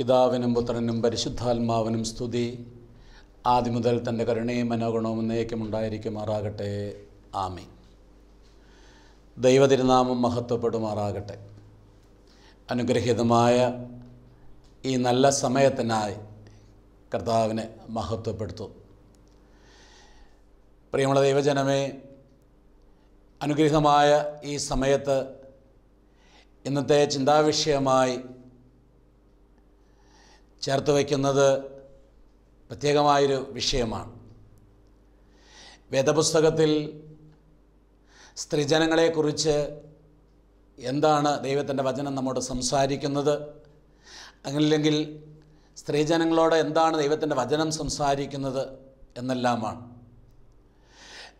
പിതാവിനും പുത്രനും പരിശുദ്ധാത്മാവിനും സ്തുതി. ആദിമുതൽ തൻ്റെ കരുണയും മനോഗുണവും എന്നേക്കും ഉണ്ടായിരിക്കുമാറാകട്ടെ. ആമീൻ. ദൈവതിരുനാമം മഹത്വപ്പെടുമാറാകട്ടെ. അനുഗ്രഹീതമായ ഈ നല്ല സമയത്തിനായി കർത്താവിനെ മഹത്വപ്പെടുത്തും. പ്രിയമുള്ള ദൈവജനമേ, അനുഗ്രഹീതമായ ഈ സമയത്ത് ഇന്നത്തെ ചിന്താവിഷയമായി ചേർത്ത് വയ്ക്കുന്നത് പ്രത്യേകമായൊരു വിഷയമാണ്. വേദപുസ്തകത്തിൽ സ്ത്രീജനങ്ങളെക്കുറിച്ച് എന്താണ് ദൈവത്തിൻ്റെ വചനം നമ്മോട് സംസാരിക്കുന്നത്, അങ്ങനെയില്ലെങ്കിൽ സ്ത്രീജനങ്ങളോട് എന്താണ് ദൈവത്തിൻ്റെ വചനം സംസാരിക്കുന്നത് എന്നെല്ലാമാണ്.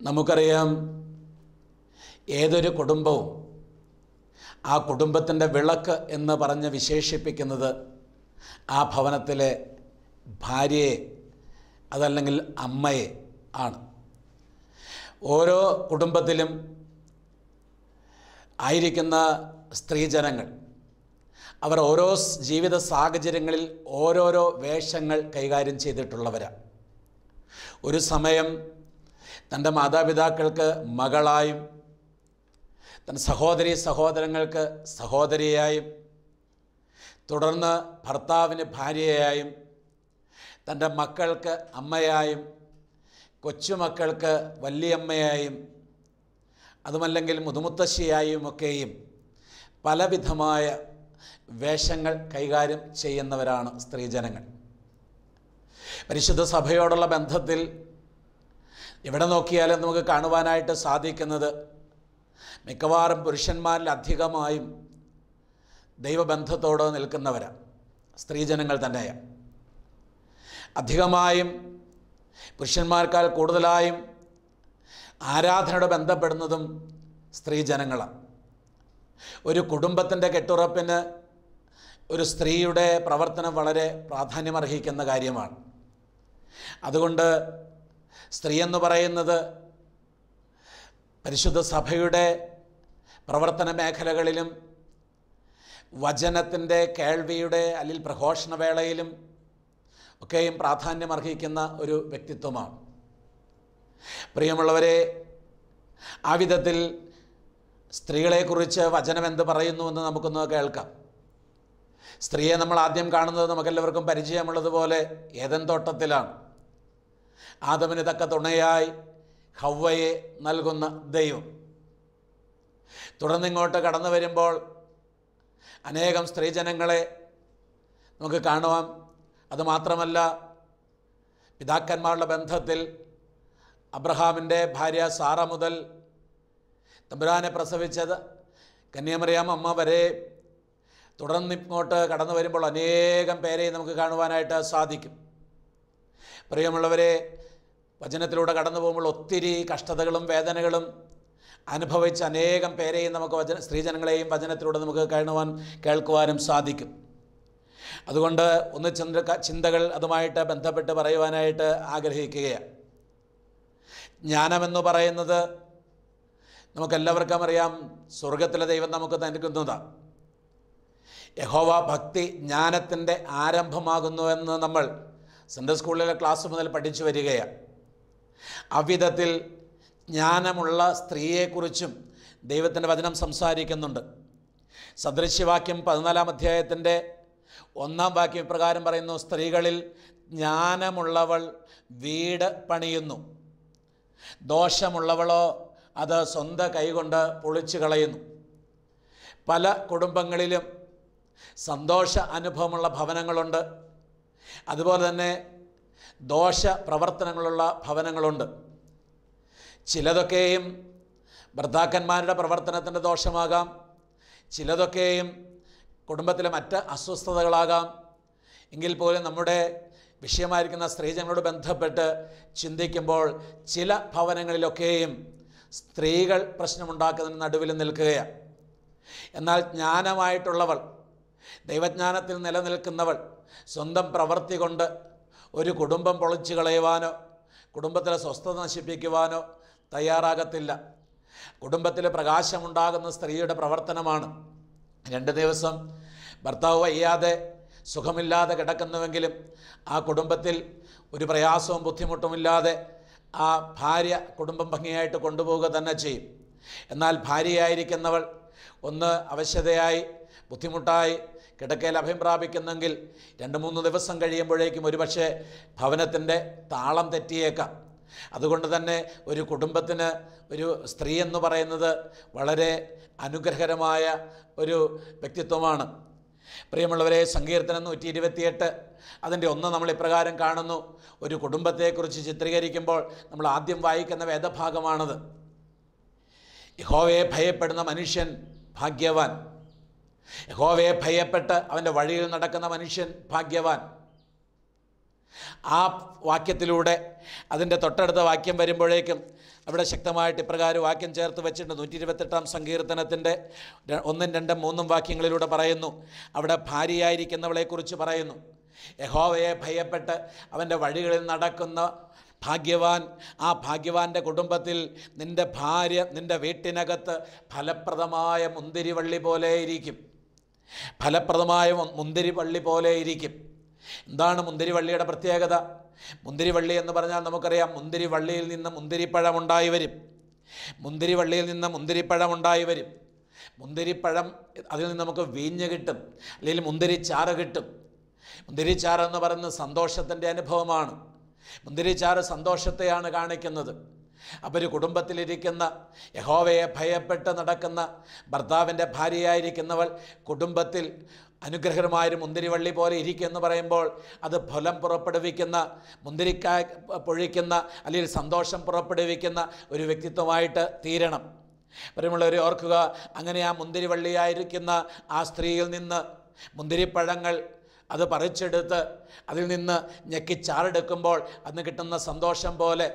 നമുക്കറിയാം, ഏതൊരു കുടുംബവും ആ കുടുംബത്തിൻ്റെ വിളക്ക് എന്ന് പറഞ്ഞ് വിശേഷിപ്പിക്കുന്നത് ആ ഭവനത്തിലെ ഭാര്യയെ, അതല്ലെങ്കിൽ അമ്മയെ ആണ്. ഓരോ കുടുംബത്തിലും ആയിരിക്കുന്ന സ്ത്രീജനങ്ങൾ അവർ ഓരോ ജീവിത സാഹചര്യങ്ങളിൽ ഓരോരോ വേഷങ്ങൾ കൈകാര്യം ചെയ്തിട്ടുള്ളവരാണ്. ഒരു സമയം തൻ്റെ മാതാപിതാക്കൾക്ക് മകളായും, തൻ്റെ സഹോദരങ്ങൾക്ക് സഹോദരിയായും, തുടർന്ന് ഭർത്താവിന് ഭാര്യയായും, തൻ്റെ മക്കൾക്ക് അമ്മയായും, കൊച്ചുമക്കൾക്ക് വല്യമ്മയായും, അതുമല്ലെങ്കിൽ മുതുമുത്തശ്ശിയായുമൊക്കെയും പലവിധമായ വേഷങ്ങൾ കൈകാര്യം ചെയ്യുന്നവരാണ് സ്ത്രീജനങ്ങൾ. പരിശുദ്ധ സഭയോടുള്ള ബന്ധത്തിൽ എവിടെ നോക്കിയാലും നമുക്ക് കാണുവാനായിട്ട് സാധിക്കുന്നത് മിക്കവാറും പുരുഷന്മാരിൽ അധികമായും ദൈവബന്ധത്തോട് നിൽക്കുന്നവരാണ് സ്ത്രീജനങ്ങൾ തന്നെയാണ്. അധികമായും പുരുഷന്മാർക്കാൾ കൂടുതലായും ആരാധനയോട് ബന്ധപ്പെടുന്നതും സ്ത്രീജനങ്ങളാണ്. ഒരു കുടുംബത്തിൻ്റെ കെട്ടുറപ്പിന് ഒരു സ്ത്രീയുടെ പ്രവർത്തനം വളരെ പ്രാധാന്യമർഹിക്കുന്ന കാര്യമാണ്. അതുകൊണ്ട് സ്ത്രീ എന്ന് പറയുന്നത് പരിശുദ്ധ സഭയുടെ പ്രവർത്തന മേഖലകളിലും വചനത്തിൻ്റെ കേൾവിയുടെ അല്ലെങ്കിൽ പ്രഘോഷണവേളയിലും ഒക്കെയും പ്രാധാന്യമർഹിക്കുന്ന ഒരു വ്യക്തിത്വമാണ്. പ്രിയമുള്ളവരെ, ആ വിധത്തിൽ സ്ത്രീകളെക്കുറിച്ച് വചനം എന്ത് പറയുന്നുവെന്ന് നമുക്കൊന്ന് കേൾക്കാം. സ്ത്രീയെ നമ്മൾ ആദ്യം കാണുന്നത് നമുക്കെല്ലാവർക്കും പരിചയമുള്ളതുപോലെ ഏദൻ തോട്ടത്തിലാണ്. ആദമിന് തക്ക തുണയായി ഹവ്വയെ നൽകുന്ന ദൈവം. തുടർന്നിങ്ങോട്ട് കടന്നു വരുമ്പോൾ അനേകം സ്ത്രീജനങ്ങളെ നമുക്ക് കാണുവാം. അതുമാത്രമല്ല, പിതാക്കന്മാരുടെ ബന്ധത്തിൽ അബ്രഹാമിൻ്റെ ഭാര്യ സാറ മുതൽ തമ്പുരാനെ പ്രസവിച്ചത് കന്യാമറിയാം അമ്മ വരെ തുടർന്നിങ്ങോട്ട് കടന്നു വരുമ്പോൾ അനേകം പേരെ നമുക്ക് കാണുവാനായിട്ട് സാധിക്കും. പ്രിയമുള്ളവരെ, വചനത്തിലൂടെ കടന്നു പോകുമ്പോൾ ഒത്തിരി കഷ്ടതകളും വേദനകളും അനുഭവിച്ച അനേകം പേരെയും നമുക്ക് സ്ത്രീജനങ്ങളെയും വചനത്തിലൂടെ നമുക്ക് കേൾക്കുവാനും സാധിക്കും. അതുകൊണ്ട് ഒന്ന് ചിന്തകൾ അതുമായിട്ട് ബന്ധപ്പെട്ട് പറയുവാനായിട്ട് ആഗ്രഹിക്കുകയാണ്. ജ്ഞാനമെന്ന് പറയുന്നത് നമുക്കെല്ലാവർക്കും അറിയാം, സ്വർഗത്തിലെ ദൈവം നമുക്ക് നൽകുന്നതാണ്. യഹോവ ഭക്തി ജ്ഞാനത്തിൻ്റെ ആരംഭമാകുന്നുവെന്ന് നമ്മൾ സൺഡേ സ്കൂളിലെ ക്ലാസ് മുതൽ പഠിച്ചു വരികയാണ്. അവിധത്തിൽ ജ്ഞാനമുള്ള സ്ത്രീയെക്കുറിച്ചും ദൈവത്തിൻ്റെ വചനം സംസാരിക്കുന്നുണ്ട്. സദൃശ്യവാക്യം 14 അധ്യായത്തിൻ്റെ 1 വാക്യം ഇപ്രകാരം പറയുന്നു: സ്ത്രീകളിൽ ജ്ഞാനമുള്ളവൾ വീട് പണിയുന്നു, ദോഷമുള്ളവളോ അത് സ്വന്തം കൈകൊണ്ട് പൊളിച്ചു കളയുന്നു. പല കുടുംബങ്ങളിലും സന്തോഷ അനുഭവമുള്ള ഭവനങ്ങളുണ്ട്, അതുപോലെ തന്നെ ദോഷ പ്രവർത്തനങ്ങളുള്ള ഭവനങ്ങളുണ്ട്. ചിലതൊക്കെയും ഭർത്താക്കന്മാരുടെ പ്രവർത്തനത്തിൻ്റെ ദോഷമാകാം, ചിലതൊക്കെയും കുടുംബത്തിലെ മറ്റ് അസ്വസ്ഥതകളാകാം. എങ്കിൽ പോലും നമ്മുടെ വിഷയമായിരിക്കുന്ന സ്ത്രീജനങ്ങളോട് ബന്ധപ്പെട്ട് ചിന്തിക്കുമ്പോൾ ചില ഭവനങ്ങളിലൊക്കെയും സ്ത്രീകൾ പ്രശ്നമുണ്ടാക്കുന്നതിന് നടുവിൽ നിൽക്കുകയാണ്. എന്നാൽ ജ്ഞാനമായിട്ടുള്ളവൾ, ദൈവജ്ഞാനത്തിൽ നിലനിൽക്കുന്നവൾ സ്വന്തം പ്രവൃത്തി കൊണ്ട് ഒരു കുടുംബം പൊളിച്ചു കളയുവാനോ കുടുംബത്തിലെ സ്വസ്ഥത നശിപ്പിക്കുവാനോ തയ്യാറാകത്തില്ല. കുടുംബത്തിൽ പ്രകാശമുണ്ടാകുന്ന സ്ത്രീയുടെ പ്രവർത്തനമാണ്. 2 ദിവസം ഭർത്താവ് വയ്യാതെ സുഖമില്ലാതെ കിടക്കുന്നുവെങ്കിലും ആ കുടുംബത്തിൽ ഒരു പ്രയാസവും ബുദ്ധിമുട്ടുമില്ലാതെ ആ ഭാര്യ കുടുംബം ഭംഗിയായിട്ട് കൊണ്ടുപോവുക തന്നെ ചെയ്യും. എന്നാൽ ഭാര്യയായിരിക്കുന്നവൾ ഒന്ന് അവശതയായി ബുദ്ധിമുട്ടായി കിടക്കയിൽ അഭയം പ്രാപിക്കുന്നെങ്കിൽ 2-3 ദിവസം കഴിയുമ്പോഴേക്കും ഒരുപക്ഷെ ഭവനത്തിൻ്റെ താളം തെറ്റിയേക്കാം. അതുകൊണ്ട് തന്നെ ഒരു കുടുംബത്തിന് ഒരു സ്ത്രീ എന്ന് പറയുന്നത് വളരെ അനുഗ്രഹകരമായ ഒരു വ്യക്തിത്വമാണ്. പ്രിയമുള്ളവരെ, സങ്കീർത്തനം 128 അതിൻ്റെ 1 നമ്മൾ ഇപ്രകാരം കാണുന്നു. ഒരു കുടുംബത്തെക്കുറിച്ച് ചിത്രീകരിക്കുമ്പോൾ നമ്മൾ ആദ്യം വായിക്കുന്ന വേദഭാഗമാണത്. യഹോവയെ ഭയപ്പെടുന്ന മനുഷ്യൻ ഭാഗ്യവാൻ. യഹോവയെ ഭയപ്പെട്ട് അവൻ്റെ വഴിയിൽ നടക്കുന്ന മനുഷ്യൻ ഭാഗ്യവാൻ. ആ വാക്യത്തിലൂടെ അതിൻ്റെ തൊട്ടടുത്ത വാക്യം വരുമ്പോഴേക്കും അവിടെ ശക്തമായിട്ട് ഇപ്രകാരം വാക്യം ചേർത്ത് വെച്ചിട്ടുണ്ട്. 128-ാം സങ്കീർത്തനത്തിൻ്റെ 1, 2, 3 വാക്യങ്ങളിലൂടെ പറയുന്നു. അവിടെ ഭാര്യയായിരിക്കുന്നവളെക്കുറിച്ച് പറയുന്നു. യഹോവയെ ഭയപ്പെട്ട് അവൻ്റെ വഴികളിൽ നടക്കുന്ന ഭാഗ്യവാൻ. ആ ഭാഗ്യവാൻ്റെ കുടുംബത്തിൽ നിൻ്റെ ഭാര്യ നിൻ്റെ വീട്ടിനകത്ത് ഫലപ്രദമായ മുന്തിരിവള്ളി പോലെ ഇരിക്കും. ഫലപ്രദമായ മുന്തിരിവള്ളി പോലെ ഇരിക്കും. എന്താണ് മുന്തിരിവള്ളിയുടെ പ്രത്യേകത? മുന്തിരിവള്ളി എന്ന് പറഞ്ഞാൽ നമുക്കറിയാം, മുന്തിരിവള്ളിയിൽ നിന്ന് മുന്തിരിപ്പഴം ഉണ്ടായി വരും. മുന്തിരിവള്ളിയിൽ നിന്ന് മുന്തിരിപ്പഴം ഉണ്ടായി വരും. മുന്തിരിപ്പഴം അതിൽ നിന്ന് നമുക്ക് വീഞ്ഞ് കിട്ടും, അല്ലെങ്കിൽ മുന്തിരിച്ചാറ് കിട്ടും. മുന്തിരിച്ചാറ് എന്ന് പറയുന്നത് സന്തോഷത്തിൻ്റെ അനുഭവമാണ്. മുന്തിരിച്ചാറ് സന്തോഷത്തെയാണ് കാണിക്കുന്നത്. അപ്പോൾ ഒരു കുടുംബത്തിലിരിക്കുന്ന യഹോവയെ ഭയപ്പെട്ട് നടക്കുന്ന ഭർത്താവിൻ്റെ ഭാര്യയായിരിക്കുന്നവൾ കുടുംബത്തിൽ അനുഗ്രഹമായൊരു മുന്തിരിവള്ളി പോലെ ഇരിക്കുമെന്ന് പറയുമ്പോൾ അത് ഫലം പുറപ്പെടുവിക്കുന്ന, മുന്തിരിക്കായ പൊഴിക്കുന്ന, അല്ലെങ്കിൽ സന്തോഷം പുറപ്പെടുവിക്കുന്ന ഒരു വ്യക്തിത്വമായിട്ട് തീരണം. പ്രിയമുള്ളവരെ ഓർക്കുക, അങ്ങനെ ആ മുന്തിരിവള്ളിയായിരിക്കുന്ന ആ സ്ത്രീയിൽ നിന്ന് മുന്തിരിപ്പഴങ്ങൾ അത് പറിച്ചെടുത്ത് അതിൽ നിന്ന് ഞെക്കിച്ചാറെടുക്കുമ്പോൾ അന്ന് കിട്ടുന്ന സന്തോഷം പോലെ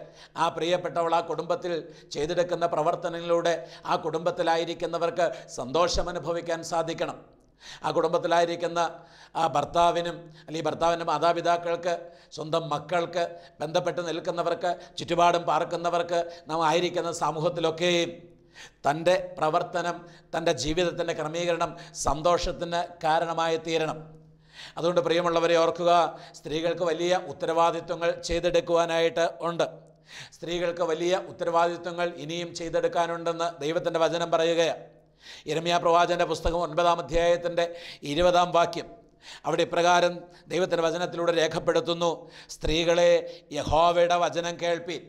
ആ പ്രിയപ്പെട്ടവൾ ആ കുടുംബത്തിൽ ചെയ്തെടുക്കുന്ന പ്രവർത്തനങ്ങളിലൂടെ ആ കുടുംബത്തിലായിരിക്കുന്നവർക്ക് സന്തോഷം അനുഭവിക്കാൻ സാധിക്കണം. ആ കുടുംബത്തിലായിരിക്കുന്ന ആ ഭർത്താവിനും അല്ലെങ്കിൽ ഭർത്താവിൻ്റെ മാതാപിതാക്കൾക്ക്, സ്വന്തം മക്കൾക്ക്, ബന്ധപ്പെട്ട് നിൽക്കുന്നവർക്ക്, ചുറ്റുപാടും പാർക്കുന്നവർക്ക്, നാം ആയിരിക്കുന്ന സമൂഹത്തിലൊക്കെയും തൻ്റെ പ്രവർത്തനം, തൻ്റെ ജീവിതത്തിൻ്റെ ക്രമീകരണം സന്തോഷത്തിന് കാരണമായി തീരണം. അതുകൊണ്ട് പ്രിയമുള്ളവരെ ഓർക്കുക, സ്ത്രീകൾക്ക് വലിയ ഉത്തരവാദിത്വങ്ങൾ ചെയ്തെടുക്കുവാനായിട്ട് ഉണ്ട്. സ്ത്രീകൾക്ക് വലിയ ഉത്തരവാദിത്വങ്ങൾ ഇനിയും ചെയ്തെടുക്കാനുണ്ടെന്ന് ദൈവത്തിൻ്റെ വചനം പറയുകയാണ്. യിരെമ്യാ പ്രവാചകൻ്റെ പുസ്തകം 9-ാം അധ്യായത്തിൻ്റെ 20-ാം വാക്യം അവിടെ ഇപ്രകാരം ദൈവത്തിൻ്റെ വചനത്തിലൂടെ രേഖപ്പെടുത്തുന്നു: സ്ത്രീകളെ യഹോവയുടെ വചനം കേൾപ്പീൻ.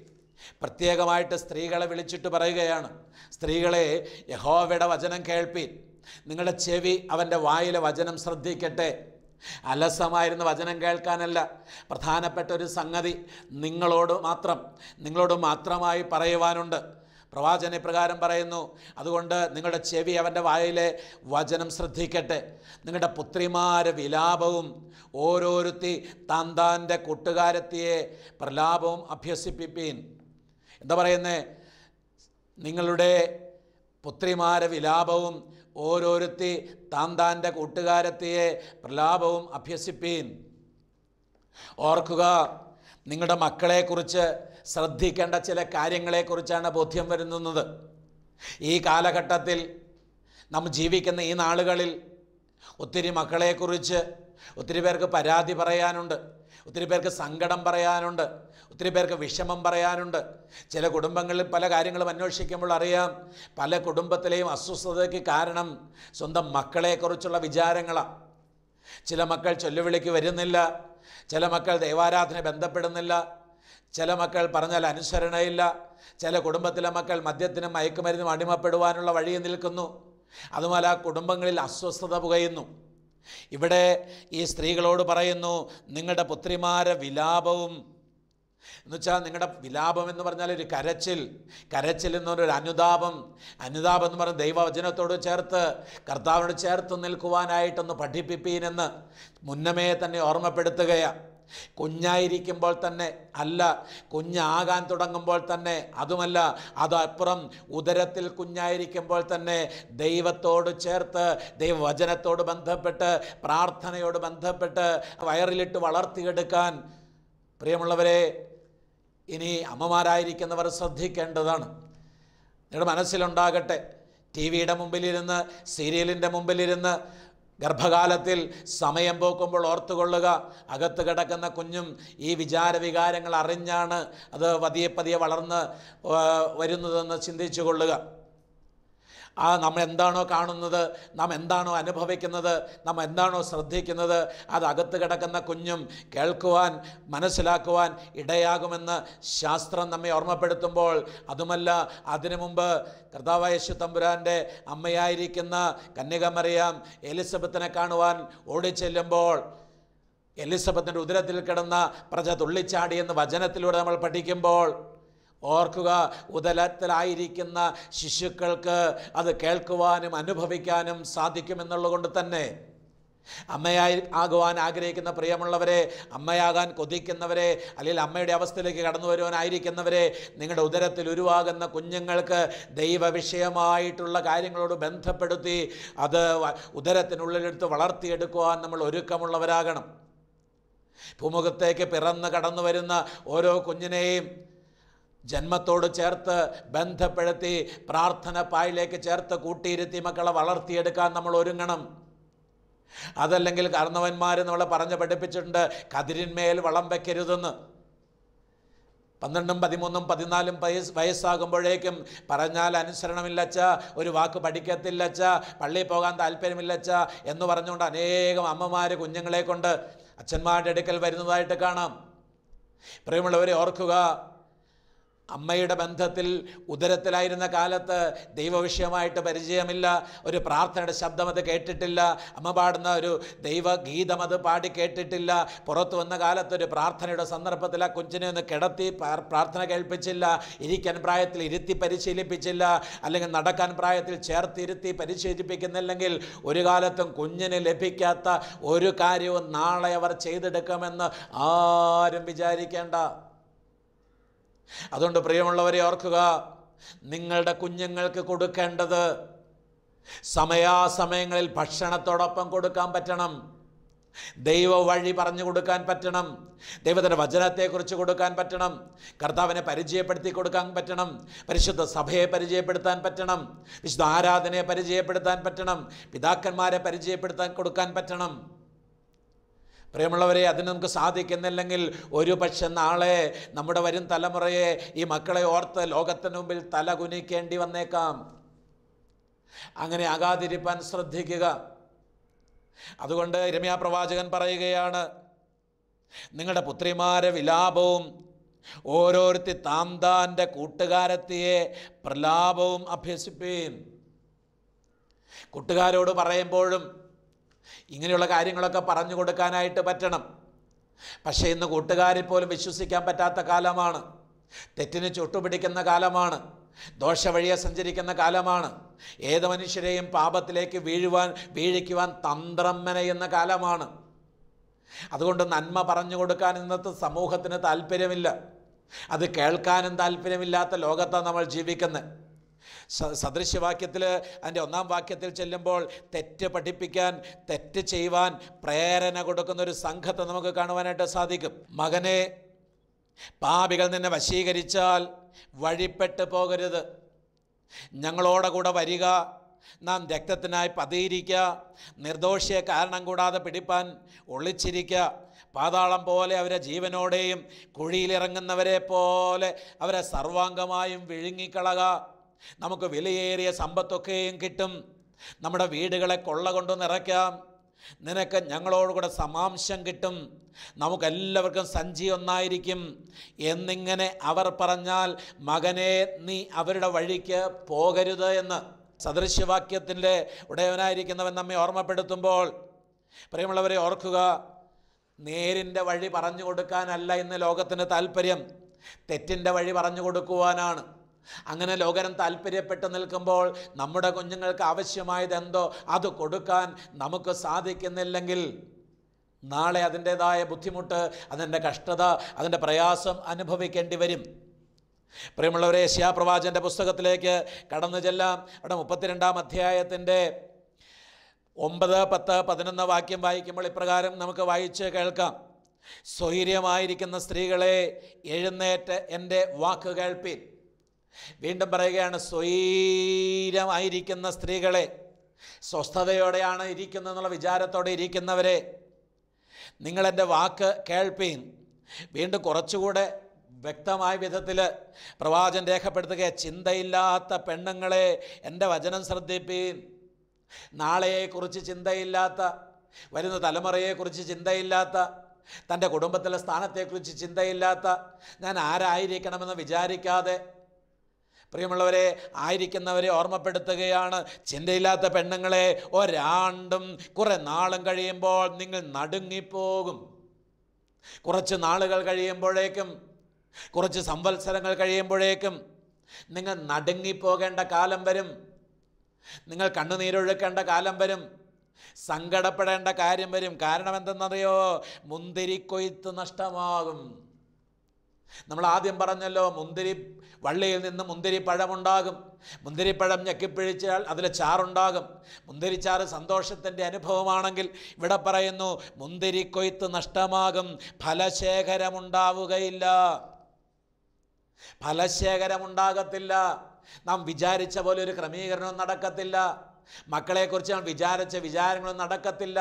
പ്രത്യേകമായിട്ട് സ്ത്രീകളെ വിളിച്ചിട്ട് പറയുകയാണ്, സ്ത്രീകളെ യഹോവയുടെ വചനം കേൾപ്പീൻ. നിങ്ങളുടെ ചെവി അവൻ്റെ വായിലെ വചനം ശ്രദ്ധിക്കട്ടെ. അലസമായിരുന്ന വചനം കേൾക്കാനല്ല, പ്രധാനപ്പെട്ട ഒരു സംഗതി നിങ്ങളോട് മാത്രമായി പറയുവാനുണ്ട്. പ്രവാചകൻ ഇപ്രകാരം പറയുന്നു, അതുകൊണ്ട് നിങ്ങളുടെ ചെവി അവൻ്റെ വായിലെ വചനം ശ്രദ്ധിക്കട്ടെ. നിങ്ങളുടെ പുത്രിമാരെ വിലാപവും ഓരോരുത്തി താന്താൻ്റെ കൂട്ടുകാരത്തിയെ പ്രലാപവും അഭ്യസിപ്പിപ്പീൻ. എന്താ പറയുന്നത്? നിങ്ങളുടെ പുത്രിമാരെ വിലാപവും ഓരോരുത്തി താന്താൻ്റെ കൂട്ടുകാരത്തിയെ പ്രലാപവും അഭ്യസിപ്പീൻ. ഓർക്കുക, നിങ്ങളുടെ മക്കളെക്കുറിച്ച് ശ്രദ്ധിക്കേണ്ട ചില കാര്യങ്ങളെക്കുറിച്ചാണ് ബോധ്യം വരുന്നത്. ഈ കാലഘട്ടത്തിൽ നാം ജീവിക്കുന്ന ഈ നാളുകളിൽ ഒത്തിരി മക്കളെക്കുറിച്ച് ഒത്തിരി പേർക്ക് പരാതി പറയാനുണ്ട്, ഒത്തിരി പേർക്ക് സങ്കടം പറയാനുണ്ട്, ഒത്തിരി പേർക്ക് വിഷമം പറയാനുണ്ട്. ചില കുടുംബങ്ങളിൽ പല കാര്യങ്ങളും അന്വേഷിക്കുമ്പോൾ അറിയാം, പല കുടുംബത്തിലെയും അസ്വസ്ഥതയ്ക്ക് കാരണം സ്വന്തം മക്കളെക്കുറിച്ചുള്ള വിചാരങ്ങളാണ്. ചില മക്കൾ ചൊല്ലുവിളിക്ക് വരുന്നില്ല, ചില മക്കൾ ദൈവാരാധന ബന്ധപ്പെടുന്നില്ല, ചില മക്കൾ പറഞ്ഞാൽ അനുസരണയില്ല, ചില കുടുംബത്തിലെ മക്കൾ മദ്യത്തിനും മയക്കുമരുന്നും അടിമപ്പെടുവാനുള്ള വഴിയിൽ നിൽക്കുന്നു. അതുപോലെ ആ കുടുംബങ്ങളിൽ അസ്വസ്ഥത പുകയുന്നു. ഇവിടെ ഈ സ്ത്രീകളോട് പറയുന്നു, നിങ്ങളുടെ പുത്രിമാരെ വിലാപവും എന്നുവെച്ചാൽ നിങ്ങളുടെ വിലാപം എന്ന് പറഞ്ഞാൽ ഒരു കരച്ചിൽ എന്ന് പറഞ്ഞൊരു അനുതാപം എന്ന് പറഞ്ഞ ദൈവവചനത്തോട് ചേർത്ത് കർത്താവിനോട് ചേർത്ത് നിൽക്കുവാനായിട്ടൊന്ന് പഠിപ്പിപ്പീനെന്ന് മുന്നമേ തന്നെ ഓർമ്മപ്പെടുത്തുകയാണ്. കുഞ്ഞായിരിക്കുമ്പോൾ തന്നെ അല്ല, കുഞ്ഞാകാൻ തുടങ്ങുമ്പോൾ തന്നെ, അതുമല്ല അതപ്പുറം ഉദരത്തിൽ കുഞ്ഞായിരിക്കുമ്പോൾ തന്നെ ദൈവത്തോട് ചേർത്ത്, ദൈവവചനത്തോട് ബന്ധപ്പെട്ട്, പ്രാർത്ഥനയോട് ബന്ധപ്പെട്ട് വയറിലിട്ട് വളർത്തിയെടുക്കാൻ പ്രിയമുള്ളവരെ ഇനി അമ്മമാരായിരിക്കുന്നവർ ശ്രദ്ധിക്കേണ്ടതാണ്. നിങ്ങളുടെ മനസ്സിലുണ്ടാകട്ടെ, ടി വിയുടെ മുമ്പിലിരുന്ന്, സീരിയലിൻ്റെ മുമ്പിലിരുന്ന് ഗർഭകാലത്തിൽ സമയം പോക്കുമ്പോൾ ഓർത്തുകൊള്ളുക, അകത്ത് കിടക്കുന്ന കുഞ്ഞും ഈ വികാരങ്ങൾ അറിഞ്ഞാണ് അത് പതിയെ വളർന്ന് വരുന്നതെന്ന് ചിന്തിച്ചു കൊള്ളുക. നാം എന്താണോ കാണുന്നത്, നാം എന്താണോ അനുഭവിക്കുന്നത്, നാം എന്താണോ ശ്രദ്ധിക്കുന്നത്, അത് അകത്ത് കിടക്കുന്ന കുഞ്ഞും കേൾക്കുവാൻ മനസ്സിലാക്കുവാൻ ഇടയാകുമെന്ന് ശാസ്ത്രം നമ്മെ ഓർമ്മപ്പെടുത്തുമ്പോൾ, അതുമല്ല അതിനു മുമ്പ് കർത്താവായ യേശു തമ്പുരാൻ്റെ അമ്മയായിരിക്കുന്ന കന്യകമറിയാം എലിസബത്തിനെ കാണുവാൻ ഓടിച്ചെല്ലുമ്പോൾ എലിസബത്തിൻ്റെ ഉദരത്തിൽ കിടന്ന പ്രജ തുള്ളിച്ചാടിയെന്ന് വചനത്തിലൂടെ നമ്മൾ പഠിക്കുമ്പോൾ ഓർക്കുക, ഉദരത്തിലായിരിക്കുന്ന ശിശുക്കൾക്ക് അത് കേൾക്കുവാനും അനുഭവിക്കാനും സാധിക്കുമെന്നുള്ളത് കൊണ്ട് തന്നെ അമ്മയായി ആകുവാൻ ആഗ്രഹിക്കുന്ന പ്രിയമുള്ളവരെ, അമ്മയാകാൻ കൊതിക്കുന്നവരെ, അല്ലെങ്കിൽ അമ്മയുടെ അവസ്ഥയിലേക്ക് കടന്നു വരുവാനായിരിക്കുന്നവരെ, നിങ്ങളുടെ ഉദരത്തിൽ ഉരുവാകുന്ന കുഞ്ഞുങ്ങൾക്ക് ദൈവവിഷയമായിട്ടുള്ള കാര്യങ്ങളോട് ബന്ധപ്പെടുത്തി അത് ഉദരത്തിനുള്ളിലെടുത്ത് വളർത്തിയെടുക്കുവാൻ നമ്മൾ ഒരുക്കമുള്ളവരാകണം. ഭൂമുഖത്തേക്ക് പിറന്ന് കടന്നു വരുന്ന ഓരോ കുഞ്ഞിനെയും ജന്മത്തോട് ചേർത്ത് ബന്ധപ്പെടുത്തി പ്രാർത്ഥന പായിലേക്ക് ചേർത്ത് കൂട്ടിയിരുത്തി മക്കളെ വളർത്തിയെടുക്കാൻ നമ്മൾ ഒരുങ്ങണം. അതല്ലെങ്കിൽ കാരണവന്മാർ നമ്മളെ പറഞ്ഞ് പഠിപ്പിച്ചിട്ടുണ്ട്, കതിരിന്മേൽ വളം വയ്ക്കരുതെന്ന്. 12, 13, 14 വയസ്സാകുമ്പോഴേക്കും പറഞ്ഞാൽ അനുസരണമില്ലച്ച, ഒരു വാക്ക് പഠിക്കത്തില്ലച്ച, പള്ളിയിൽ പോകാൻ താല്പര്യമില്ലച്ച എന്ന് പറഞ്ഞുകൊണ്ട് അനേകം അമ്മമാർ കുഞ്ഞുങ്ങളെ കൊണ്ട് അച്ഛന്മാരുടെ അടുക്കൽ വരുന്നതായിട്ട് കാണാം. പ്രിയമുള്ളവരെ ഓർക്കുക, അമ്മയുടെ ബന്ധത്തിൽ ഉദരത്തിലായിരുന്ന കാലത്ത് ദൈവവിഷയമായിട്ട് പരിചയമില്ല, ഒരു പ്രാർത്ഥനയുടെ ശബ്ദം അത് കേട്ടിട്ടില്ല, അമ്മ പാടുന്ന ഒരു ദൈവഗീതം അത് പാടി കേട്ടിട്ടില്ല. പുറത്തു വന്ന കാലത്ത് ഒരു പ്രാർത്ഥനയുടെ സന്ദർഭത്തിൽ ആ കുഞ്ഞിനെ ഒന്ന് കിടത്തി പ്രാർത്ഥന കേൾപ്പിച്ചില്ല, ഇരിക്കാൻ പ്രായത്തിൽ ഇരുത്തി പരിശീലിപ്പിച്ചില്ല, അല്ലെങ്കിൽ നടക്കാൻ പ്രായത്തിൽ ചേർത്തിരുത്തി പരിശീലിപ്പിക്കുന്നില്ലെങ്കിൽ ഒരു കാലത്തും കുഞ്ഞിന് ലഭിക്കാത്ത ഒരു കാര്യവും നാളെ അവർ ചെയ്തെടുക്കുമെന്ന് ആരും വിചാരിക്കേണ്ട. അതുകൊണ്ട് പ്രിയമുള്ളവരെ ഓർക്കുക, നിങ്ങളുടെ കുഞ്ഞുങ്ങൾക്ക് കൊടുക്കേണ്ടത് സമയാസമയങ്ങളിൽ ഭക്ഷണത്തോടൊപ്പം കൊടുക്കാൻ പറ്റണം, ദൈവ വഴി പറഞ്ഞു കൊടുക്കാൻ പറ്റണം, ദൈവത്തിൻ്റെ വചനത്തെക്കുറിച്ച് കൊടുക്കാൻ പറ്റണം, കർത്താവിനെ പരിചയപ്പെടുത്തി കൊടുക്കാൻ പറ്റണം, പരിശുദ്ധ സഭയെ പരിചയപ്പെടുത്താൻ പറ്റണം, വിശുദ്ധ ആരാധനയെ പരിചയപ്പെടുത്താൻ പറ്റണം, പിതാക്കന്മാരെ പരിചയപ്പെടുത്താൻ കൊടുക്കാൻ പറ്റണം. പ്രിയമുള്ളവരെ, അതിന് നമുക്ക് സാധിക്കുന്നില്ലെങ്കിൽ ഒരു പക്ഷെ നാളെ നമ്മുടെ വരും തലമുറയെ ഈ മക്കളെ ഓർത്ത് ലോകത്തിന് മുമ്പിൽ തല കുനിക്കേണ്ടി വന്നേക്കാം. അങ്ങനെ ആകാതിരിപ്പാൻ ശ്രദ്ധിക്കുക. അതുകൊണ്ട് യിരെമ്യാ പ്രവാചകൻ പറയുകയാണ്, നിങ്ങളുടെ പുത്രിമാരെ വിലാപവും ഓരോരുത്തി താന്താൻ്റെ കൂട്ടുകാരത്തിയെ പ്രലാപവും അഭ്യസിപ്പീൻ. കൂട്ടുകാരോട് പറയുമ്പോഴും ഇങ്ങനെയുള്ള കാര്യങ്ങളൊക്കെ പറഞ്ഞു കൊടുക്കാനായിട്ട് പറ്റണം. പക്ഷേ ഇന്ന് കൂട്ടുകാരിൽ പോലും വിശ്വസിക്കാൻ പറ്റാത്ത കാലമാണ്, തെറ്റിന് ചുട്ടുപിടിക്കുന്ന കാലമാണ്, ദോഷവഴിയെ സഞ്ചരിക്കുന്ന കാലമാണ്, ഏത് മനുഷ്യരെയും പാപത്തിലേക്ക് വീഴിക്കുവാൻ തന്ത്രം മെനയുന്ന കാലമാണ്. അതുകൊണ്ട് നന്മ പറഞ്ഞു കൊടുക്കാൻ ഇന്നത്തെ സമൂഹത്തിന് താല്പര്യമില്ല, അത് കേൾക്കാനും താല്പര്യമില്ലാത്ത ലോകത്താണ് നമ്മൾ ജീവിക്കുന്നത്. സദൃശ്യവാക്യത്തിൽ അതിൻ്റെ 1-ാം വാക്യത്തിൽ ചെല്ലുമ്പോൾ തെറ്റ് പഠിപ്പിക്കാൻ, തെറ്റ് ചെയ്യുവാൻ പ്രേരണ കൊടുക്കുന്ന ഒരു സംഘത്തെ നമുക്ക് കാണുവാനായിട്ട് സാധിക്കും. മകനെ, പാപികൾ നിന്നെ വശീകരിച്ചാൽ വഴിപ്പെട്ട് പോകരുത്, ഞങ്ങളോടെ കൂടെ വരിക, നാം രക്തത്തിനായി പതിയിരിക്കുക, നിർദോഷിയെ കാരണം കൂടാതെ പിടിപ്പാൻ ഒളിച്ചിരിക്കുക, പാതാളം പോലെ അവരെ ജീവനോടെയും കുഴിയിലിറങ്ങുന്നവരെ പോലെ അവരെ സർവാംഗമായും വിഴുങ്ങിക്കളക. നമുക്ക് വിലയേറിയ സമ്പത്തൊക്കെയും കിട്ടും, നമ്മുടെ വീടുകളെ കൊള്ള കൊണ്ട് നിറയ്ക്കാം, നിനക്ക് ഞങ്ങളോടുകൂടെ സമാംശം കിട്ടും, നമുക്കെല്ലാവർക്കും സഞ്ചി ഒന്നായിരിക്കും എന്നിങ്ങനെ അവർ പറഞ്ഞാൽ മകനെ നീ അവരുടെ വഴിക്ക് പോകരുത് എന്ന് സദൃശ്യവാക്യത്തിൻ്റെ ഉടയവനായിരിക്കുന്നവൻ നമ്മെ ഓർമ്മപ്പെടുത്തുമ്പോൾ, പ്രിയമുള്ളവരെ ഓർക്കുക, നേരിൻ്റെ വഴി പറഞ്ഞു കൊടുക്കാനല്ല ഇന്ന് ലോകത്തിന് താല്പര്യം, തെറ്റിൻ്റെ വഴി പറഞ്ഞു കൊടുക്കുവാനാണ്. അങ്ങനെ ലോകരം താല്പര്യപ്പെട്ട് നിൽക്കുമ്പോൾ നമ്മുടെ കുഞ്ഞുങ്ങൾക്ക് ആവശ്യമായത് എന്തോ അത് കൊടുക്കാൻ നമുക്ക് സാധിക്കുന്നില്ലെങ്കിൽ നാളെ അതിൻ്റേതായ ബുദ്ധിമുട്ട്, അതിൻ്റെ കഷ്ടത, അതിൻ്റെ പ്രയാസം അനുഭവിക്കേണ്ടി വരും. പ്രിയമുള്ളവരെ, യെശയ്യാ പ്രവാചകൻ്റെ പുസ്തകത്തിലേക്ക് കടന്നു ചെല്ലാം. അവിടെ 32-ാം അധ്യായത്തിൻ്റെ 9, 10, 11 വാക്യം വായിക്കുമ്പോൾ ഇപ്രകാരം നമുക്ക് വായിച്ച് കേൾക്കാം. സ്വൈര്യമായിരിക്കുന്ന സ്ത്രീകളെ എഴുന്നേറ്റ് എൻ്റെ വാക്ക് കേൾപ്പീൻ. വീണ്ടും പറയുകയാണ്, സ്വൈര്യമായിരിക്കുന്ന സ്ത്രീകളെ, സ്വസ്ഥതയോടെയാണ് ഇരിക്കുന്നതെന്നുള്ള വിചാരത്തോടെ ഇരിക്കുന്നവരെ, നിങ്ങളെൻ്റെ വാക്ക് കേൾപ്പീൻ. വീണ്ടും കുറച്ചുകൂടെ വ്യക്തമായ വിധത്തിൽ പ്രവാചകൻ രേഖപ്പെടുത്തുക, ചിന്തയില്ലാത്ത പെണ്ണുങ്ങളെ എൻ്റെ വചനം ശ്രദ്ധിപ്പീൻ. നാളെയെക്കുറിച്ച് ചിന്തയില്ലാത്ത, വരുന്ന തലമുറയെക്കുറിച്ച് ചിന്തയില്ലാത്ത, തൻ്റെ കുടുംബത്തിലെ സ്ഥാനത്തെക്കുറിച്ച് ചിന്തയില്ലാത്ത, ഞാൻ ആരായിരിക്കണമെന്ന് വിചാരിക്കാതെ പ്രിയമുള്ളവരെ ആയിരിക്കുന്നവരെ ഓർമ്മപ്പെടുത്തുകയാണ്. ചിന്തയില്ലാത്ത പെണ്ണുങ്ങളെ, ഒരാണ്ടും കുറെ നാളും കഴിയുമ്പോൾ നിങ്ങൾ നടുങ്ങിപ്പോകും. കുറച്ച് നാളുകൾ കഴിയുമ്പോഴേക്കും, കുറച്ച് സംവത്സരങ്ങൾ കഴിയുമ്പോഴേക്കും നിങ്ങൾ നടുങ്ങിപ്പോകേണ്ട കാലം വരും. നിങ്ങൾ കണ്ണുനീരൊഴുക്കേണ്ട കാലം വരും. സങ്കടപ്പെടേണ്ട കാര്യം വരും. കാരണം എന്തെന്നറിയോ? മുന്തിരിക്കൊയ്ത്ത് നഷ്ടമാകും. നമ്മൾ ആദ്യം പറഞ്ഞല്ലോ, മുന്തിരി വള്ളിയിൽ നിന്ന് മുന്തിരിപ്പഴമുണ്ടാകും. മുന്തിരിപ്പഴം ഞെക്കിപ്പിഴിച്ചാൽ അതിൽ ചാറുണ്ടാകും. മുന്തിരിച്ചാറ് സന്തോഷത്തിൻ്റെ അനുഭവമാണെങ്കിൽ ഇവിടെ പറയുന്നു മുന്തിരിക്കൊയ്ത്ത് നഷ്ടമാകും, ഫലശേഖരമുണ്ടാവുകയില്ല. ഫലശേഖരമുണ്ടാകത്തില്ല. നാം വിചാരിച്ച പോലെ ഒരു ക്രമീകരണവും നടക്കത്തില്ല. മക്കളെക്കുറിച്ച് നാം വിചാരിച്ച വിചാരങ്ങളൊന്നും നടക്കത്തില്ല.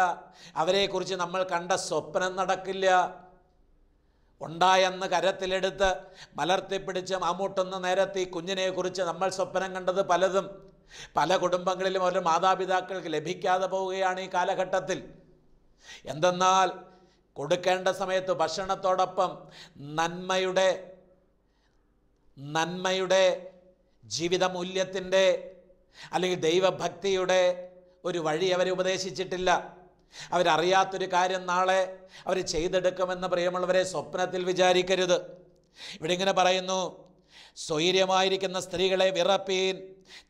അവരെക്കുറിച്ച് നമ്മൾ കണ്ട സ്വപ്നം നടക്കില്ല. ഉണ്ടായെന്ന് കരത്തിലെടുത്ത് മലർത്തിപ്പിടിച്ച് മാമൂട്ടൊന്ന് നേരത്തെ കുഞ്ഞിനെക്കുറിച്ച് നമ്മൾ സ്വപ്നം കണ്ടത് പലതും പല കുടുംബങ്ങളിലും ഓരോ മാതാപിതാക്കൾക്ക് ലഭിക്കാതെ പോവുകയാണ് ഈ കാലഘട്ടത്തിൽ. എന്തെന്നാൽ കൊടുക്കേണ്ട സമയത്ത് ഭക്ഷണത്തോടൊപ്പം നന്മയുടെ ജീവിതമൂല്യത്തിൻ്റെ അല്ലെങ്കിൽ ദൈവഭക്തിയുടെ ഒരു വഴി അവരെ ഉപദേശിച്ചിട്ടില്ല. അവരറിയാത്തൊരു കാര്യം നാളെ അവർ ചെയ്തെടുക്കുമെന്ന് പ്രിയമുള്ളവരെ സ്വപ്നത്തിൽ വിചാരിക്കരുത്. ഇവിടെ ഇങ്ങനെ പറയുന്നു, സ്വൈര്യമായിരിക്കുന്ന സ്ത്രീകളെ വിറപ്പീൻ,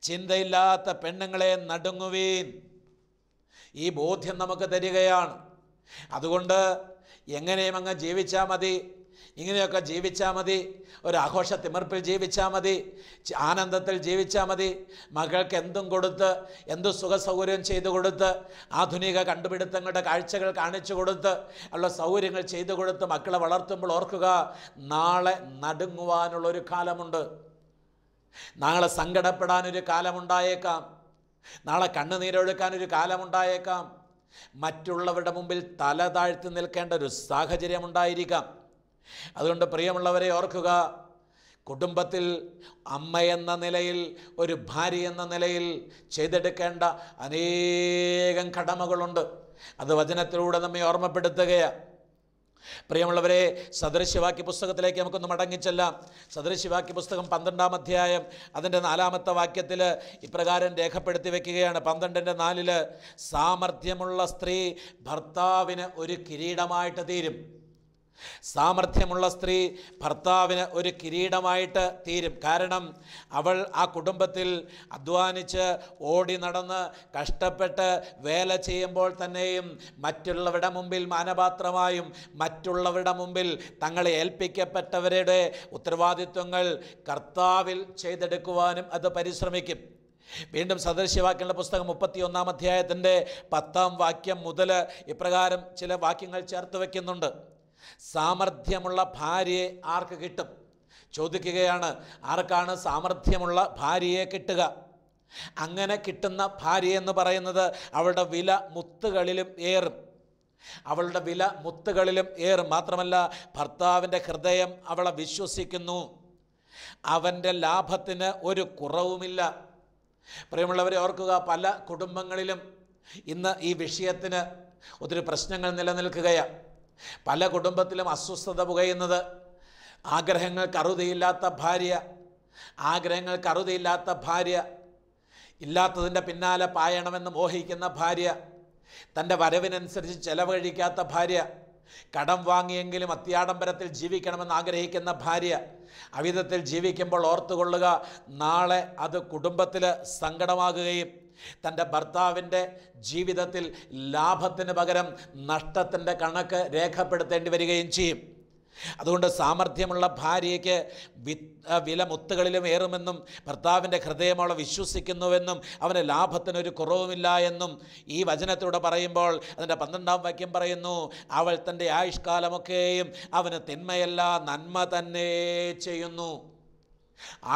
ചിന്തയില്ലാത്ത പെണ്ണുങ്ങളെ നടുങ്ങുവീൻ. ഈ ബോധ്യം നമുക്ക് തരികയാണ്. അതുകൊണ്ട് എങ്ങനെയും അങ്ങ് ജീവിച്ചാൽ മതി, ഇങ്ങനെയൊക്കെ ജീവിച്ചാൽ മതി, ഒരു ആഘോഷ തിമിർപ്പിൽ ജീവിച്ചാൽ മതി, ആനന്ദത്തിൽ ജീവിച്ചാൽ മതി, മകൾക്ക് എന്തും കൊടുത്ത്, എന്തു സുഖസൗകര്യം ചെയ്തു കൊടുത്ത്, ആധുനിക കണ്ടുപിടുത്തങ്ങളുടെ കാഴ്ചകൾ കാണിച്ചു കൊടുത്ത്, ഉള്ള സൗകര്യങ്ങൾ ചെയ്തു കൊടുത്ത് മക്കളെ വളർത്തുമ്പോൾ ഓർക്കുക, നാളെ നടുങ്ങുവാനുള്ളൊരു കാലമുണ്ട്. നാളെ സങ്കടപ്പെടാനൊരു കാലമുണ്ടായേക്കാം. നാളെ കണ്ണുനീരൊഴുക്കാനൊരു കാലമുണ്ടായേക്കാം. മറ്റുള്ളവരുടെ മുമ്പിൽ തല താഴ്ത്തി നിൽക്കേണ്ട ഒരു സാഹചര്യം ഉണ്ടായിരിക്കാം. അതുകൊണ്ട് പ്രിയമുള്ളവരെ ഓർക്കുക, കുടുംബത്തിൽ അമ്മ എന്ന നിലയിൽ, ഒരു ഭാര്യ എന്ന നിലയിൽ ചെയ്തെടുക്കേണ്ട അനേകം കടമകളുണ്ട്. അത് വചനത്തിലൂടെ നമ്മെ ഓർമ്മപ്പെടുത്തുകയാണ്. പ്രിയമുള്ളവരെ, സദൃശ്യവാക്യ പുസ്തകത്തിലേക്ക് നമുക്കൊന്ന് മടങ്ങിച്ചെല്ലാം. സദൃശ്യവാക്യ പുസ്തകം 12-ാം അധ്യായം അതിൻ്റെ 4-ാമത്തെ വാക്യത്തിൽ ഇപ്രകാരം രേഖപ്പെടുത്തി വയ്ക്കുകയാണ്. 12:4 സാമർഥ്യമുള്ള സ്ത്രീ ഭർത്താവിന് ഒരു കിരീടമായിട്ട് തീരും. സാമർഥ്യമുള്ള സ്ത്രീ ഭർത്താവിന് ഒരു കിരീടമായിട്ട് തീരും. കാരണം അവൾ ആ കുടുംബത്തിൽ അധ്വാനിച്ച് ഓടി നടന്ന് കഷ്ടപ്പെട്ട് വേല ചെയ്യുമ്പോൾ തന്നെയും മറ്റുള്ളവരുടെ മുമ്പിൽ മാനപാത്രമായും മറ്റുള്ളവരുടെ മുമ്പിൽ തങ്ങളെ ഏൽപ്പിക്കപ്പെട്ടവരുടെ ഉത്തരവാദിത്വങ്ങൾ കർത്താവിൽ ചെയ്തെടുക്കുവാനും അത് പരിശ്രമിക്കും. വീണ്ടും സദൃശ്യവാക്യങ്ങളുടെ പുസ്തകം 31-ാം അധ്യായത്തിൻ്റെ 10-ാം വാക്യം മുതൽ ഇപ്രകാരം ചില വാക്യങ്ങൾ ചേർത്ത് വയ്ക്കുന്നുണ്ട്. സാമർഥ്യമുള്ള ഭാര്യയെ ആർക്ക് കിട്ടും? ചോദിക്കുകയാണ്, ആർക്കാണ് സാമർഥ്യമുള്ള ഭാര്യയെ കിട്ടുക? അങ്ങനെ കിട്ടുന്ന ഭാര്യ എന്ന് പറയുന്നത് അവളുടെ വില മുത്തുകളിലും ഏറും. അവളുടെ വില മുത്തുകളിലും ഏറും. മാത്രമല്ല, ഭർത്താവിൻ്റെ ഹൃദയം അവളെ വിശ്വസിക്കുന്നു. അവൻ്റെ ലാഭത്തിന് ഒരു കുറവുമില്ല. പ്രിയമുള്ളവരെ ഓർക്കുക, പല കുടുംബങ്ങളിലും ഇന്ന് ഈ വിഷയത്തിന് ഒത്തിരി പ്രശ്നങ്ങൾ നിലനിൽക്കുകയാണ്. പല കുടുംബത്തിലും അസ്വസ്ഥത പുകയുന്നത് ആഗ്രഹങ്ങൾക്ക് അറുതിയില്ലാത്ത ഭാര്യ, ഇല്ലാത്തതിൻ്റെ പിന്നാലെ പായണമെന്ന് മോഹിക്കുന്ന ഭാര്യ, തൻ്റെ വരവിനനുസരിച്ച് ചെലവ് കഴിക്കാത്ത ഭാര്യ, കടം വാങ്ങിയെങ്കിലും അത്യാഡംബരത്തിൽ ജീവിക്കണമെന്ന് ആഗ്രഹിക്കുന്ന ഭാര്യ, അവിധത്തിൽ ജീവിക്കുമ്പോൾ ഓർത്തുകൊള്ളുക, നാളെ അത് കുടുംബത്തിൽ സങ്കടമാകുകയും തൻ്റെ ഭർത്താവിൻ്റെ ജീവിതത്തിൽ ലാഭത്തിന് പകരം നഷ്ടത്തിൻ്റെ കണക്ക് രേഖപ്പെടുത്തേണ്ടി വരികയും ചെയ്യും. അതുകൊണ്ട് സാമർഥ്യമുള്ള ഭാര്യയ്ക്ക് വില മുത്തുകളിലും ഏറുമെന്നും ഭർത്താവിൻ്റെ ഹൃദയം അവളെ വിശ്വസിക്കുന്നുവെന്നും അവന് ലാഭത്തിനൊരു കുറവുമില്ല എന്നും ഈ വചനത്തിലൂടെ പറയുമ്പോൾ അതിൻ്റെ 12-ാം വാക്യം പറയുന്നു, അവൾ തൻ്റെ ആയുഷ്കാലമൊക്കെയും അവന് തിന്മയല്ല നന്മ തന്നെ ചെയ്യുന്നു.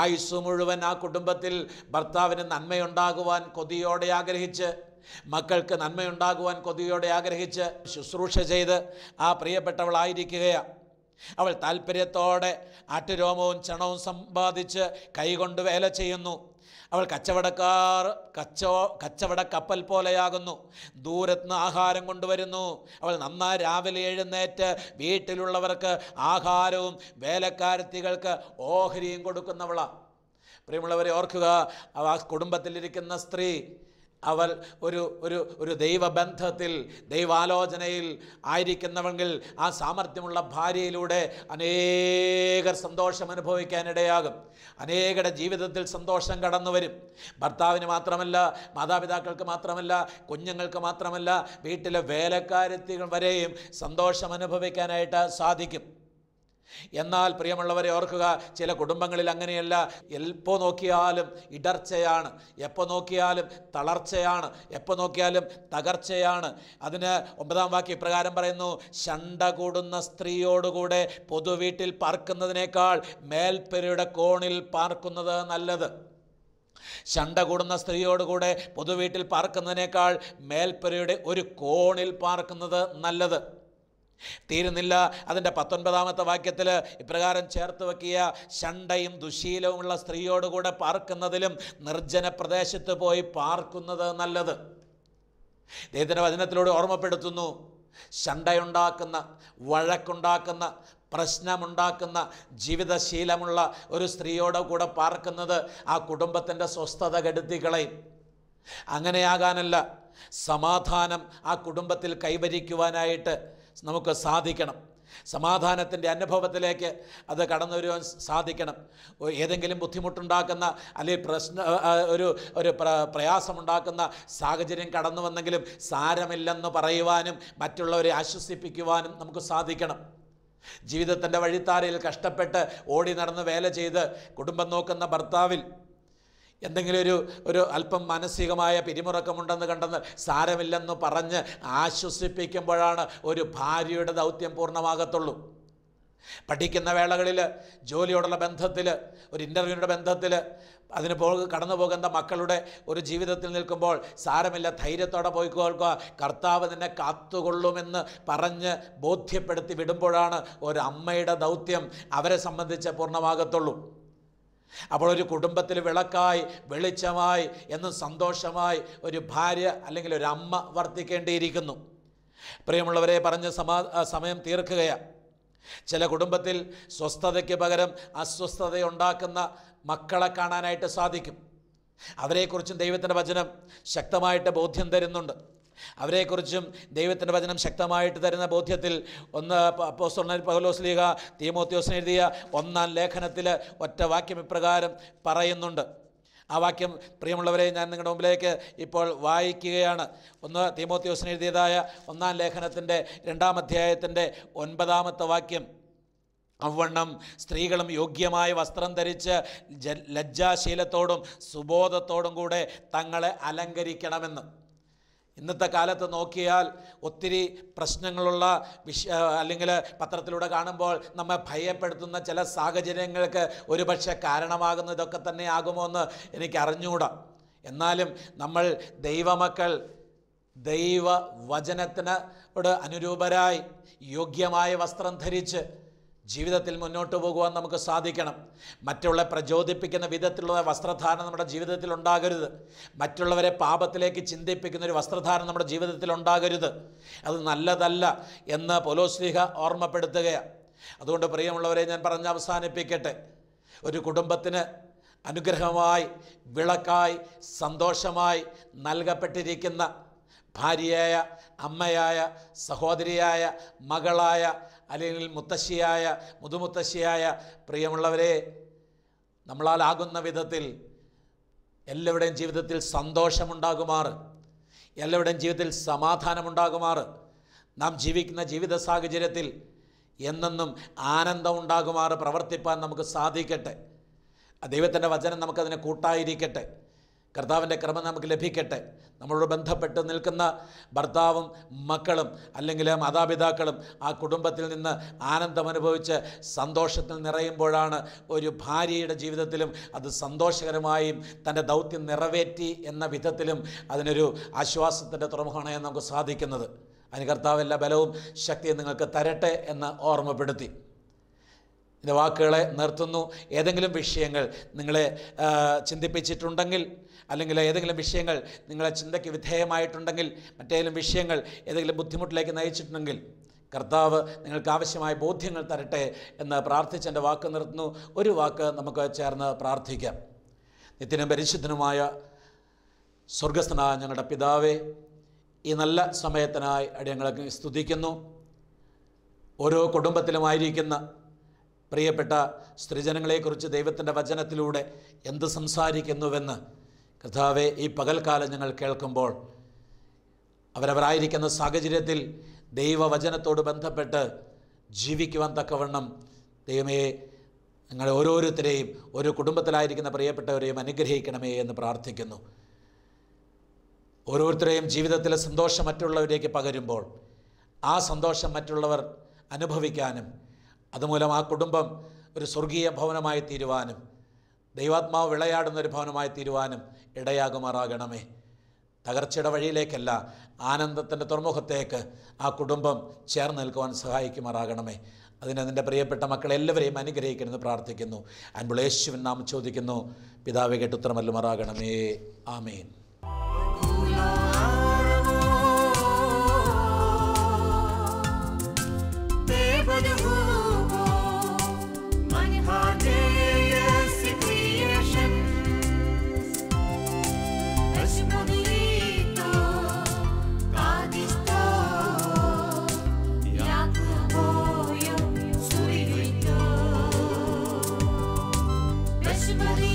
ആയുസ് മുഴുവൻ ആ കുടുംബത്തിൽ ഭർത്താവിന് നന്മയുണ്ടാകുവാൻ കൊതിയോടെ ആഗ്രഹിച്ച് മക്കൾക്ക് നന്മയുണ്ടാകുവാൻ കൊതിയോടെ ആഗ്രഹിച്ച് ശുശ്രൂഷ ചെയ്ത് ആ പ്രിയപ്പെട്ടവളായിരിക്കുകയാണ്. അവൾ താല്പര്യത്തോടെ ആട്ടുരോമവും ചണവും സമ്പാദിച്ച് കൈകൊണ്ട് വേല ചെയ്യുന്നു. അവൾ കച്ചവട കപ്പൽ പോലെയാകുന്നു. ദൂരത്തുനിന്ന് ആഹാരം കൊണ്ടുവരുന്നു. അവൾ നന്നായി രാവിലെ എഴുന്നേറ്റ് വീട്ടിലുള്ളവർക്ക് ആഹാരവും വേലക്കാരത്തികൾക്ക് ഓഹരിയും കൊടുക്കുന്നവളാണ്. പ്രിയമുള്ളവരെ ഓർക്കുക, ആ കുടുംബത്തിലിരിക്കുന്ന സ്ത്രീ അവൾ ഒരു ദൈവബന്ധത്തിൽ, ദൈവാലോചനയിൽ ആയിരിക്കുന്നവെങ്കിൽ ആ സാമർഥ്യമുള്ള ഭാര്യയിലൂടെ അനേകർ സന്തോഷം അനുഭവിക്കാനിടയാകും. അനേകരുടെ ജീവിതത്തിൽ സന്തോഷം കടന്നു വരും. ഭർത്താവിന് മാത്രമല്ല, മാതാപിതാക്കൾക്ക് മാത്രമല്ല, കുഞ്ഞുങ്ങൾക്ക് മാത്രമല്ല, വീട്ടിലെ വേലക്കാരത്തികൾ വരെയും സന്തോഷം അനുഭവിക്കാനായിട്ട് സാധിക്കും. എന്നാൽ പ്രിയമുള്ളവരെ ഓർക്കുക, ചില കുടുംബങ്ങളിൽ അങ്ങനെയല്ല. എപ്പോൾ നോക്കിയാലും ഇടർച്ചയാണ്, എപ്പോൾ നോക്കിയാലും തളർച്ചയാണ്, എപ്പോൾ നോക്കിയാലും തകർച്ചയാണ്. അതിന് 9-ാം വാക്യം ഇപ്രകാരം പറയുന്നു: ശണ്ട കൂടുന്ന സ്ത്രീയോടുകൂടെ പൊതുവീട്ടിൽ പാർക്കുന്നതിനേക്കാൾ മേൽപ്പരയുടെ കോണിൽ പാർക്കുന്നത് നല്ലത്. ശണ്ട കൂടുന്ന സ്ത്രീയോടുകൂടെ പൊതുവീട്ടിൽ പാർക്കുന്നതിനേക്കാൾ മേൽപ്പരയുടെ ഒരു കോണിൽ പാർക്കുന്നത് നല്ലത്. തീരുന്നില്ല. അതിൻ്റെ 19-ാമത്തെ വാക്യത്തിൽ ഇപ്രകാരം ചേർത്ത് വയ്ക്കുക: ശണ്ടയും ദുശീലവുമുള്ള സ്ത്രീയോടുകൂടെ പാർക്കുന്നതിലും നിർജ്ജന പ്രദേശത്ത് പോയി പാർക്കുന്നത് നല്ലത്. ദൈവത്തിൻ്റെ വചനത്തിലൂടെ ഓർമ്മപ്പെടുത്തുന്നു, ശണ്ടയുണ്ടാക്കുന്ന, വഴക്കുണ്ടാക്കുന്ന, പ്രശ്നമുണ്ടാക്കുന്ന ജീവിതശീലമുള്ള ഒരു സ്ത്രീയോട് കൂടെ പാർക്കുന്നത് ആ കുടുംബത്തിൻ്റെ സ്വസ്ഥത കെടുത്തിക്കളയും. അങ്ങനെയാകാനല്ല, സമാധാനം ആ കുടുംബത്തിൽ കൈവരിക്കുവാനായിട്ട് നമുക്ക് സാധിക്കണം. സമാധാനത്തിൻ്റെ അനുഭവത്തിലേക്ക് അത് കടന്നു വരുവാൻ സാധിക്കണം. ഏതെങ്കിലും ബുദ്ധിമുട്ടുണ്ടാക്കുന്ന അല്ലെങ്കിൽ ഒരു പ്രയാസമുണ്ടാക്കുന്ന സാഹചര്യം കടന്നു വന്നെങ്കിലും സാരമില്ലെന്ന് പറയുവാനും മറ്റുള്ളവരെ ആശ്വസിപ്പിക്കുവാനും നമുക്ക് സാധിക്കണം. ജീവിതത്തിൻ്റെ വഴിത്താരയിൽ കഷ്ടപ്പെട്ട് ഓടി നടന്ന് വേല ചെയ്ത് കുടുംബം നോക്കുന്ന ഭർത്താവിൽ എന്തെങ്കിലും ഒരു അല്പം മാനസികമായ പിരിമുറക്കമുണ്ടെന്ന് കണ്ടെന്ന് സാരമില്ലെന്ന് പറഞ്ഞ് ആശ്വസിപ്പിക്കുമ്പോഴാണ് ഒരു ഭാര്യയുടെ ദൗത്യം പൂർണ്ണമാകത്തുള്ളൂ. പഠിക്കുന്ന വേളകളിൽ, ജോലിയോടുള്ള ബന്ധത്തിൽ, ഒരു ഇൻ്റർവ്യൂവിൻ്റെ ബന്ധത്തിൽ, അതിന് കടന്നു പോകുന്ന മക്കളുടെ ഒരു ജീവിതത്തിൽ നിൽക്കുമ്പോൾ സാരമില്ല, ധൈര്യത്തോടെ പോയിക്കോൾക്കുക, കർത്താവ് നിന്നെ കാത്തുകൊള്ളുമെന്ന് പറഞ്ഞ് ബോധ്യപ്പെടുത്തി വിടുമ്പോഴാണ് ഒരു അമ്മയുടെ ദൗത്യം അവരെ സംബന്ധിച്ച് പൂർണ്ണമാകത്തുള്ളൂ. അപ്പോൾ ഒരു കുടുംബത്തിൽ വിളക്കായി, വെളിച്ചമായി, എന്നും സന്തോഷമായി ഒരു ഭാര്യ അല്ലെങ്കിൽ ഒരു അമ്മ വർത്തിക്കേണ്ടിയിരിക്കുന്നു. പ്രിയമുള്ളവരെ പറഞ്ഞ് സമയം തീർക്കുകയാണ്. ചില കുടുംബത്തിൽ സ്വസ്ഥതയ്ക്ക് പകരം അസ്വസ്ഥതയുണ്ടാക്കുന്ന മക്കളെ കാണാനായിട്ട് സാധിക്കും. അവരെക്കുറിച്ചും ദൈവത്തിൻ്റെ വചനം ശക്തമായിട്ട് ബോധ്യം തരുന്നുണ്ട്. അവരെക്കുറിച്ചും ദൈവത്തിൻ്റെ വചനം ശക്തമായിട്ട് തരുന്ന ബോധ്യത്തിൽ അപ്പോസ്തലനായ പൗലോസ് ശ്ലീഹ തീമോഥെയോസിന് എഴുതിയ 1-ാം ലേഖനത്തിൽ ഒറ്റ വാക്യം ഇപ്രകാരം പറയുന്നുണ്ട്. ആ വാക്യം പ്രിയമുള്ളവരെ ഞാൻ നിങ്ങളുടെ മുമ്പിലേക്ക് ഇപ്പോൾ വായിക്കുകയാണ്. 1 തീമോഥെയോസിന് എഴുതിയതായ 1-ാം ലേഖനത്തിൻ്റെ 2-ാം അധ്യായത്തിൻ്റെ 9-ാമത്തെ വാക്യം: അവണ്ണം സ്ത്രീകളും യോഗ്യമായ വസ്ത്രം ധരിച്ച് ലജ്ജാശീലത്തോടും സുബോധത്തോടും കൂടെ തങ്ങളെ അലങ്കരിക്കണമെന്ന്. ഇന്നത്തെ കാലത്ത് നോക്കിയാൽ ഒത്തിരി പ്രശ്നങ്ങളുള്ള അല്ലെങ്കിൽ പത്രത്തിലൂടെ കാണുമ്പോൾ നമ്മെ ഭയപ്പെടുത്തുന്ന ചില സാഹചര്യങ്ങൾക്ക് ഒരുപക്ഷെ കാരണമാകുന്ന ഇതൊക്കെ തന്നെ ആകുമോ എന്ന് എനിക്ക് അറിഞ്ഞുകൂടാ. എന്നാലും നമ്മൾ ദൈവമക്കൾ ദൈവവചനത്തിനോട് അനുരൂപരായി യോഗ്യമായ വസ്ത്രം ധരിച്ച് ജീവിതത്തിൽ മുന്നോട്ട് പോകുവാൻ നമുക്ക് സാധിക്കണം. മറ്റുള്ളവരെ പ്രചോദിപ്പിക്കുന്ന വിധത്തിലുള്ള വസ്ത്രധാരണം നമ്മുടെ ജീവിതത്തിൽ ഉണ്ടാകരുത്. മറ്റുള്ളവരെ പാപത്തിലേക്ക് ചിന്തിപ്പിക്കുന്ന ഒരു വസ്ത്രധാരണം നമ്മുടെ ജീവിതത്തിൽ ഉണ്ടാകരുത്. അത് നല്ലതല്ല എന്ന് പൗലോസ് ശ്ലീഹ ഓർമ്മപ്പെടുത്തുകയാണ്. അതുകൊണ്ട് പ്രിയമുള്ളവരെ ഞാൻ പറഞ്ഞ് അവസാനിപ്പിക്കട്ടെ. ഒരു കുടുംബത്തിന് അനുഗ്രഹമായി, വിളക്കായി, സന്തോഷമായി നൽകപ്പെട്ടിരിക്കുന്ന ഭാര്യയായ, അമ്മയായ, സഹോദരിയായ, മകളായ, അല്ലെങ്കിൽ മുത്തശ്ശിയായ, മുതുമുത്തശ്ശിയായ പ്രിയമുള്ളവരെ, നമ്മളാലാകുന്ന വിധത്തിൽ എല്ലാവരുടെയും ജീവിതത്തിൽ സന്തോഷമുണ്ടാകുമാറ്, എല്ലാവരുടെയും ജീവിതത്തിൽ സമാധാനമുണ്ടാകുമാറ്, നാം ജീവിക്കുന്ന ജീവിത സാഹചര്യത്തിൽ എന്നെന്നും ആനന്ദം ഉണ്ടാകുമാറ് പ്രവർത്തിപ്പാൻ നമുക്ക് സാധിക്കട്ടെ. ദൈവത്തിൻ്റെ വചനം നമുക്കതിനെ കൂട്ടായിരിക്കട്ടെ. കർത്താവിൻ്റെ കൃപ നമുക്ക് ലഭിക്കട്ടെ. നമ്മളോട് ബന്ധപ്പെട്ട് നിൽക്കുന്ന ഭർത്താവും മക്കളും അല്ലെങ്കിൽ മാതാപിതാക്കളും ആ കുടുംബത്തിൽ നിന്ന് ആനന്ദം അനുഭവിച്ച് സന്തോഷത്തിൽ നിറയുമ്പോഴാണ് ഒരു ഭാര്യയുടെ ജീവിതത്തിലും അത് സന്തോഷകരമായും തൻ്റെ ദൗത്യം നിറവേറ്റി എന്ന വിധത്തിലും അതിനൊരു ആശ്വാസത്തിൻ്റെ തുറമുഖമാണ് നമുക്ക് സാധിക്കുന്നത്. അതിന് കർത്താവ് എല്ലാ ബലവും ശക്തിയും നിങ്ങൾക്ക് തരട്ടെ എന്ന് ഓർമ്മപ്പെടുത്തി എൻ്റെ വാക്കുകളെ നിർത്തുന്നു. ഏതെങ്കിലും വിഷയങ്ങൾ നിങ്ങളെ ചിന്തിപ്പിച്ചിട്ടുണ്ടെങ്കിൽ, അല്ലെങ്കിൽ ഏതെങ്കിലും വിഷയങ്ങൾ നിങ്ങളെ ചിന്തയ്ക്ക് വിധേയമായിട്ടുണ്ടെങ്കിൽ, മറ്റേതെങ്കിലും വിഷയങ്ങൾ ഏതെങ്കിലും ബുദ്ധിമുട്ടിലേക്ക് നയിച്ചിട്ടുണ്ടെങ്കിൽ കർത്താവ് നിങ്ങൾക്ക് ആവശ്യമായ ബോധ്യങ്ങൾ തരട്ടെ എന്ന് പ്രാർത്ഥിച്ച് എൻ്റെ വാക്ക് നിർത്തുന്നു. ഒരു വാക്ക് നമുക്ക് ചേർന്ന് പ്രാർത്ഥിക്കാം. നിത്യനും പരിശുദ്ധനുമായ സ്വർഗസ്ഥനായ ഞങ്ങളുടെ പിതാവേ, ഈ നല്ല സമയത്തിനായി അടിയങ്ങളെ സ്തുതിക്കുന്നു. ഓരോ കുടുംബത്തിലുമായിരിക്കുന്ന പ്രിയപ്പെട്ട സ്ത്രീജനങ്ങളെക്കുറിച്ച് ദൈവത്തിൻ്റെ വചനത്തിലൂടെ എന്ത് സംസാരിക്കുന്നുവെന്ന് കർത്താവെ ഈ പകൽക്കാലം ഞങ്ങൾ കേൾക്കുമ്പോൾ അവരവരായിരിക്കുന്ന സാഹചര്യത്തിൽ ദൈവവചനത്തോട് ബന്ധപ്പെട്ട് ജീവിക്കുവാൻ തക്കവണ്ണം ദൈവമേ ഞങ്ങളെ ഓരോരുത്തരെയും ഓരോ കുടുംബത്തിലായിരിക്കുന്ന പ്രിയപ്പെട്ടവരെയും അനുഗ്രഹിക്കണമേ എന്ന് പ്രാർത്ഥിക്കുന്നു. ഓരോരുത്തരെയും ജീവിതത്തിലെ സന്തോഷം മറ്റുള്ളവരിലേക്ക് പകരുമ്പോൾ ആ സന്തോഷം മറ്റുള്ളവർ അനുഭവിക്കാനും അതുമൂലം ആ കുടുംബം ഒരു സ്വർഗീയ ഭവനമായി തീരുവാനും ദൈവാത്മാവ് വിളയാടുന്നൊരു ഭവനമായി തീരുവാനും ഇടയാകുമാറാകണമേ. തകർച്ചയുടെ വഴിയിലേക്കല്ല, ആനന്ദത്തിൻ്റെ തുറമുഖത്തേക്ക് ആ കുടുംബം ചേർന്ന് നിൽക്കുവാൻ സഹായിക്കുമാറാകണമേ. അതിന് അതിൻ്റെ പ്രിയപ്പെട്ട മക്കളെല്ലാവരെയും അനുഗ്രഹിക്കണമെന്ന് പ്രാർത്ഥിക്കുന്നു. അൻപുള്ള യേശുവിൻ നാമം ചോദിക്കുന്നു, പിതാവേ കേട്ട് ഉത്തരമല്ലുമാറാകണമേ. ആമേൻ. Everybody